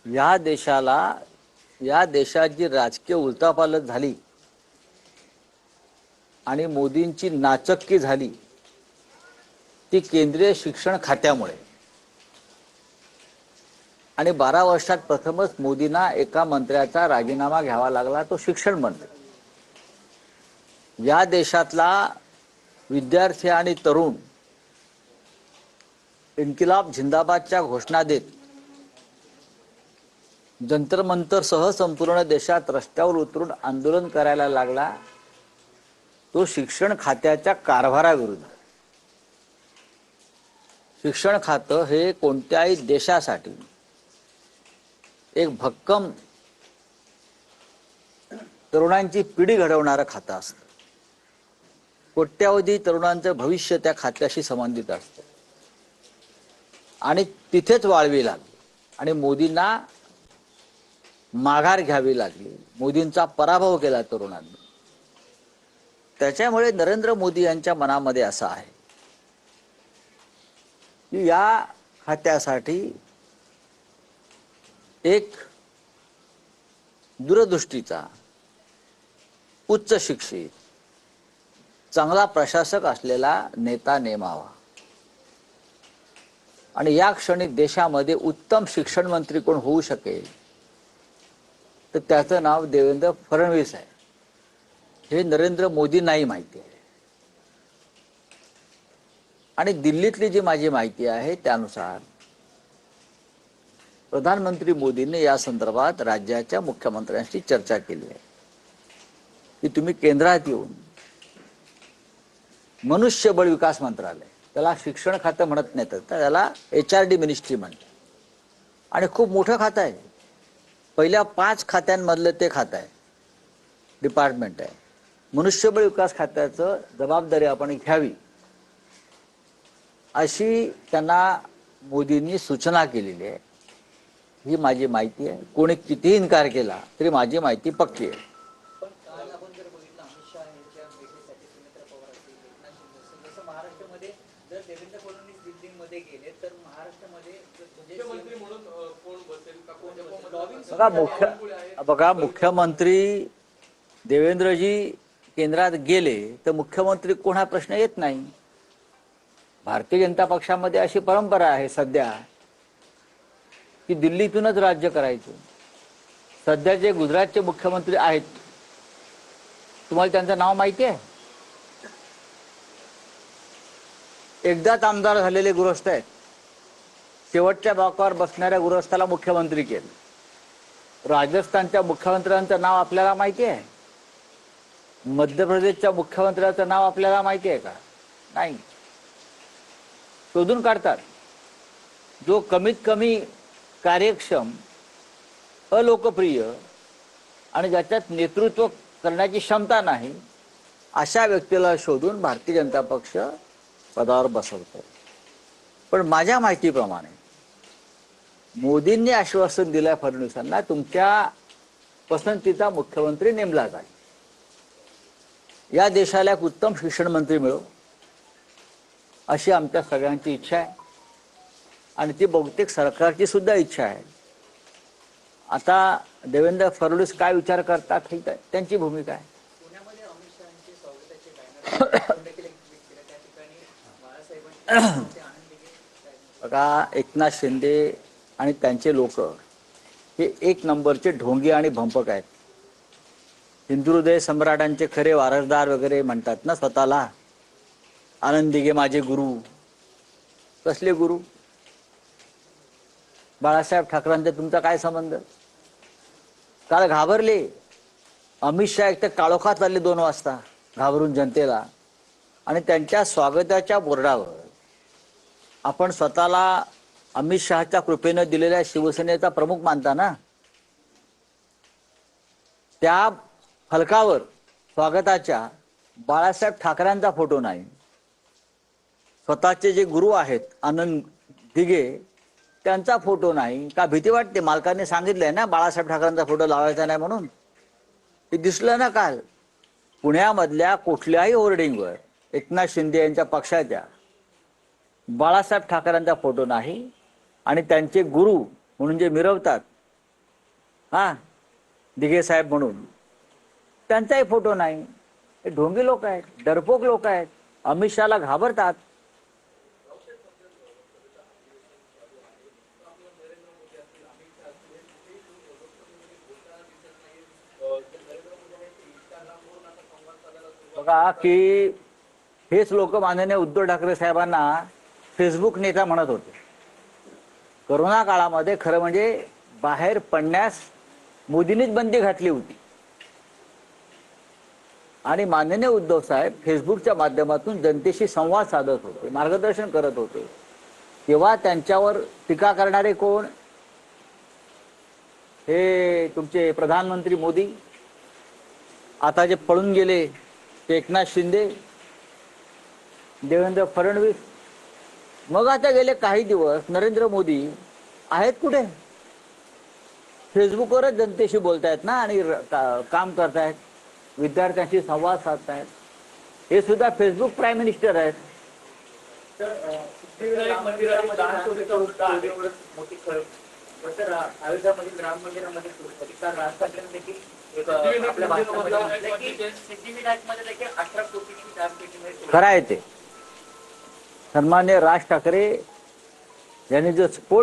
या देशात जी राजकीय उलथापालथ झाली आणि मोदींची नाचक्की झाली ती केंद्रीय शिक्षण खात्यामुळे। आणि 12 वर्षात प्रथमच मोदींना एका मंत्र्याचा राजीनामा घ्यावा लागला, तो शिक्षण मंत्री। या देशातला विद्यार्थी आणि तरुण इन्किलाब जिंदाबादच्या घोषणा देत जंतर मंतर सह संपूर्ण देशात रस्त्यावर उतरून आंदोलन करायला लागला, तो शिक्षण खात्याच्या कारभाराविरुद्ध। शिक्षण खातं हे कोणत्याही देशासाठी एक भक्कम तरुणांची पिढी घडवणारं खातं असतं। कोट्यावधी तरुणांचं भविष्य त्या खात्याशी संबंधित असतं आणि तिथेच वाळवी लागली आणि मोदींना माघार घ्यावी लागली। मोदींचा पराभव केला तरुणांनी। त्याच्यामुळे नरेंद्र मोदी यांच्या मनामध्ये असं आहे की या खात्यासाठी एक दूरदृष्टीचा, उच्च शिक्षित, चांगला प्रशासक असलेला नेता नेमावा। आणि या क्षणी देशामध्ये उत्तम शिक्षण मंत्री कोण होऊ शकेल तर त्याचं नाव देवेंद्र फडणवीस आहे। हे नरेंद्र मोदींनाही माहिती आहे आणि दिल्लीतली जी माझी माहिती आहे त्यानुसार प्रधानमंत्री मोदींनी या संदर्भात राज्याच्या मुख्यमंत्र्यांशी चर्चा केली आहे की तुम्ही केंद्रात येऊन मनुष्यबळ विकास मंत्रालय, त्याला शिक्षण खातं म्हणत नाही तर त्याला HRD मिनिस्ट्री म्हणतात, आणि खूप मोठं खातं आहे। पहिल्या 5 खात्यांमधलं ते खातं आहे, डिपार्टमेंट आहे। मनुष्यबळ विकास खात्याचं जबाबदारी आपण घ्यावी अशी त्यांना मोदींनी सूचना केलेली आहे। ही माझी माहिती आहे। कोणी कितीही इन्कार केला तरी माझी माहिती पक्की आहे। महाराष्ट्रामध्ये जर देवेंद्र फडणवीस दिल्लीमध्ये गेले तर महाराष्ट्रामध्ये मुख्यमंत्री म्हणून कोण बसेल का कोण? बघा मुख्यमंत्री देवेंद्रजी केंद्रात गेले तर मुख्यमंत्री कोण हा प्रश्न येत नाही। भारतीय जनता पक्षामध्ये अशी परंपरा आहे सध्या की दिल्लीतूनच राज्य करायचं। सध्या जे गुजरातचे मुख्यमंत्री आहेत तुम्हाला त्यांचं नाव माहिती आहे? एकदाच आमदार झालेले गृहस्थ आहेत। शेवटच्या बाकावर बसणाऱ्या गृहस्थाला मुख्यमंत्री केलं। राजस्थानच्या मुख्यमंत्र्यांचं नाव आपल्याला माहिती आहे? मध्य प्रदेशच्या मुख्यमंत्र्यांचं नाव आपल्याला माहिती आहे का? नाही। शोधून काढतात। जो कमीत कमी कार्यक्षम, अलोकप्रिय आणि ज्याच्यात नेतृत्व करण्याची क्षमता नाही अशा व्यक्तीला शोधून भारतीय जनता पक्ष पदावर बसवतो। पण माझ्या माहितीप्रमाणे मोदींनी आश्वासन दिलं फडणवीसांना, तुमच्या पसंतीचा मुख्यमंत्री नेमला जाईल। या देशाला एक उत्तम शिक्षण मंत्री मिळो अशी आमच्या सगळ्यांची इच्छा आहे आणि ती बहुतेक सरकारची सुद्धा इच्छा आहे। आता देवेंद्र फडणवीस काय विचार करतात ही त्यांची भूमिका आहे। पुण्यामध्ये अमित शहांचे स्वागताचे बॅनर देखील एक्झिबिट केले, त्या ठिकाणी बाळासाहेबांचे आनंद दिघे। बघा एकनाथ शिंदे आणि त्यांचे लोक हे एक नंबरचे ढोंगी आणि भंपक आहेत। हिंदुहृदय सम्राटांचे खरे वारसदार वगैरे म्हणतात ना स्वतःला। आनंद दिघे माझे गुरु। कसले गुरु? बाळासाहेब ठाकरेंचा तुमचा काय संबंध? काल घाबरले अमित शहा, एक तर काळोखात आले 2 वाजता घाबरून जनतेला, आणि त्यांच्या स्वागताच्या बोर्डावर आपण स्वतःला अमित शहाच्या कृपेने दिलेल्या शिवसेनेचा प्रमुख मानता ना, त्या फलकावर स्वागताच्या बाळासाहेब ठाकरेंचा फोटो नाही। स्वतःचे जे गुरु आहेत आनंद दिघे त्यांचा फोटो नाही। का भीती वाटते? मालकाने सांगितलंय ना बाळासाहेब ठाकरेंचा फोटो लावायचा नाही म्हणून। हे दिसलं ना काल पुण्यामधल्या कुठल्याही होर्डिंगवर एकनाथ शिंदे यांच्या पक्षाच्या बाळासाहेब ठाकरेंचा फोटो नाही, आणि त्यांचे गुरु म्हणून जे मिरवतात हा दिघे साहेब म्हणून, त्यांचाही फोटो नाही. हे ढोंगी लोक आहेत, डरपोक लोक आहेत, अमित शहाला घाबरतात. बघा की हेच लोक माननीय उद्धव ठाकरे साहेबांना फेसबुक नेता म्हणत होते. कोरोना काळामध्ये खरं म्हणजे बाहेर पडण्यास मोदींनीच बंदी घातली होती आणि माननीय उद्धव साहेब फेसबुकच्या माध्यमातून जनतेशी संवाद साधत होते, मार्गदर्शन करत होते. तेव्हा त्यांच्यावर टीका करणारे कोण? हे तुमचे प्रधानमंत्री मोदी, आता जे पळून गेले ते एकनाथ शिंदे, देवेंद्र फडणवीस. मग आता गेले काही दिवस नरेंद्र मोदी आहेत कुठे? फेसबुकवरच जनतेशी बोलतायत ना आणि काम करतायत, विद्यार्थ्यांशी संवाद साधतायत. हे सुद्धा फेसबुक प्राईम मिनिस्टर आहेत. तर सिद्धिविनायक मंदिरामध्ये दानचोरीचा मुद्दा आल्यावर मोठी खळबळ. तर अयोध्यामधील राम मंदिरामध्ये काल राज ठाकरेंनी देखील आपल्या भाषणामध्ये म्हटलं की सिद्धिविनायकमध्ये देखील 18 कोटीची दानपेटी. खरं आहे ते. सन्मान्य राज ठाकरे यांनी जो स्फोट